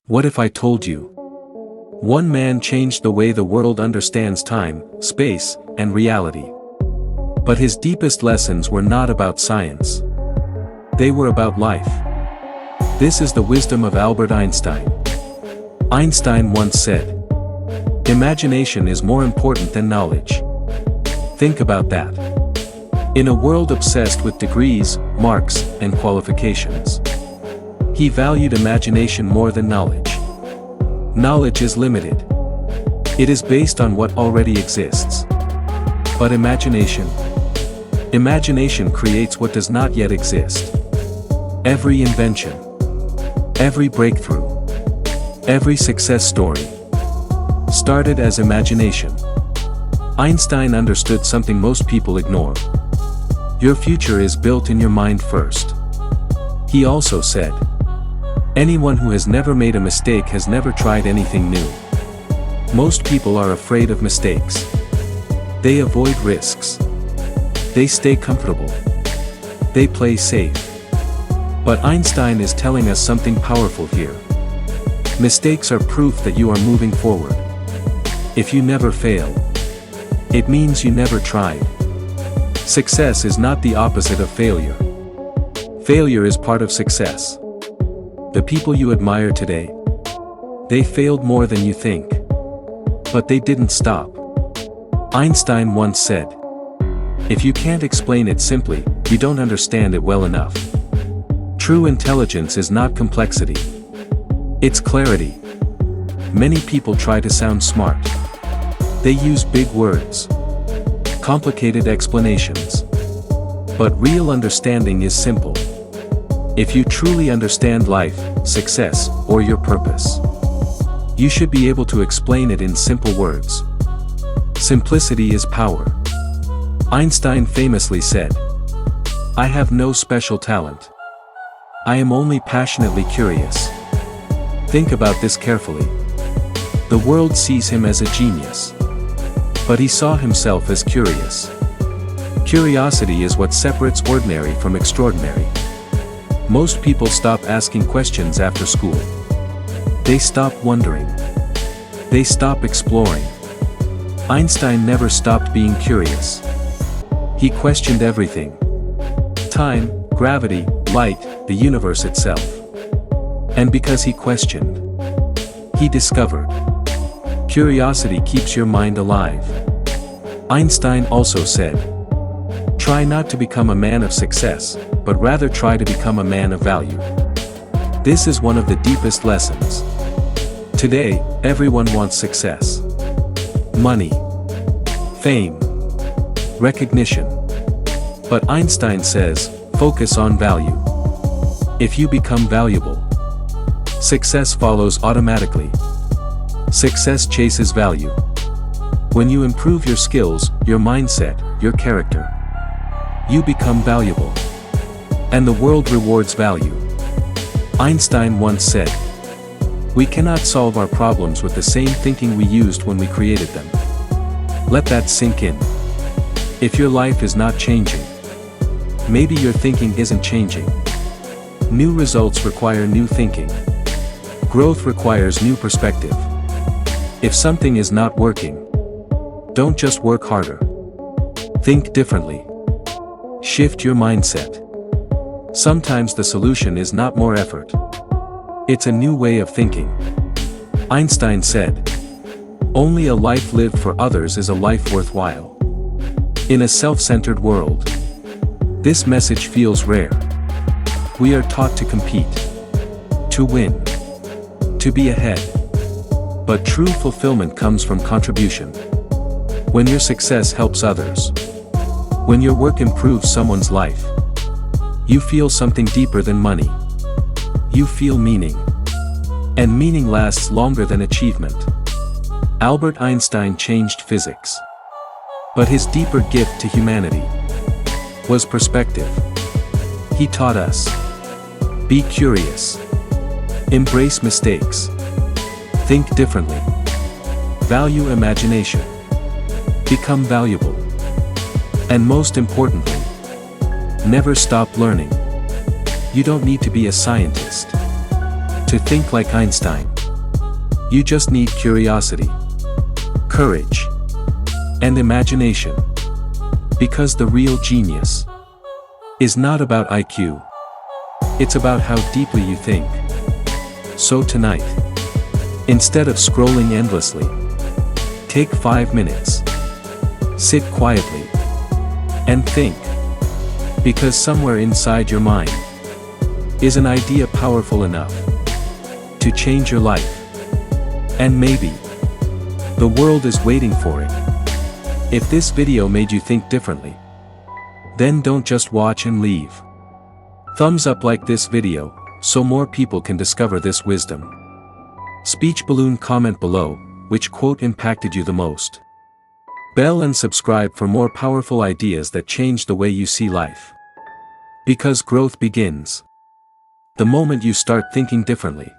What if I told you? One man changed the way the world understands time, space, and reality. But his deepest lessons were not about science. They were about life. This is the wisdom of Albert Einstein. Einstein once said, "Imagination is more important than knowledge." Think about that. In a world obsessed with degrees, marks, and qualifications, he valued imagination more than knowledge. Knowledge is limited. It is based on what already exists. But imagination creates what does not yet exist. Every invention, every breakthrough, every success story started as imagination. Einstein understood something most people ignore. Your future is built in your mind first. He also said, anyone who has never made a mistake has never tried anything new. Most people are afraid of mistakes. They avoid risks. They stay comfortable. They play safe. But Einstein is telling us something powerful here. Mistakes are proof that you are moving forward. If you never fail, it means you never tried. Success is not the opposite of failure. Failure is part of success. The people you admire today, they failed more than you think. But they didn't stop. Einstein once said, if you can't explain it simply, you don't understand it well enough. True intelligence is not complexity. It's clarity. Many people try to sound smart. They use big words, complicated explanations. But real understanding is simple. If you truly understand life, success, or your purpose, you should be able to explain it in simple words. Simplicity is power. Einstein famously said, "I have no special talent. I am only passionately curious." Think about this carefully. The world sees him as a genius. But he saw himself as curious. Curiosity is what separates ordinary from extraordinary. Most people stop asking questions after school. They stop wondering. They stop exploring. Einstein never stopped being curious. He questioned everything. Time, gravity, light, the universe itself. And because he questioned, he discovered. Curiosity keeps your mind alive. Einstein also said, "Try not to become a man of success, but rather try to become a man of value." This is one of the deepest lessons. Today, everyone wants success. Money, fame, recognition. But Einstein says, focus on value. If you become valuable, success follows automatically. Success chases value. When you improve your skills, your mindset, your character, you become valuable. And the world rewards value. Einstein once said, "We cannot solve our problems with the same thinking we used when we created them." Let that sink in. If your life is not changing, maybe your thinking isn't changing. New results require new thinking. Growth requires new perspective. If something is not working, don't just work harder. Think differently. Shift your mindset. Sometimes the solution is not more effort. It's a new way of thinking. Einstein said, "Only a life lived for others is a life worthwhile." In a self-centered world, this message feels rare. We are taught to compete, to win, to be ahead. But true fulfillment comes from contribution. When your success helps others, when your work improves someone's life, you feel something deeper than money. You feel meaning. And meaning lasts longer than achievement. Albert Einstein changed physics. But his deeper gift to humanity was perspective. He taught us, be curious, embrace mistakes, think differently, value imagination, become valuable, and most importantly, never stop learning. You don't need to be a scientist to think like Einstein. You just need curiosity, courage, and imagination. Because the real genius is not about IQ. It's about how deeply you think. So tonight, instead of scrolling endlessly, take 5 minutes. Sit quietly and think. Because somewhere inside your mind is an idea powerful enough to change your life. And maybe the world is waiting for it. If this video made you think differently, then don't just watch and leave. Thumbs up like this video, so more people can discover this wisdom. Speech balloon comment below, which quote impacted you the most. Bell and subscribe for more powerful ideas that change the way you see life. Because growth begins the moment you start thinking differently.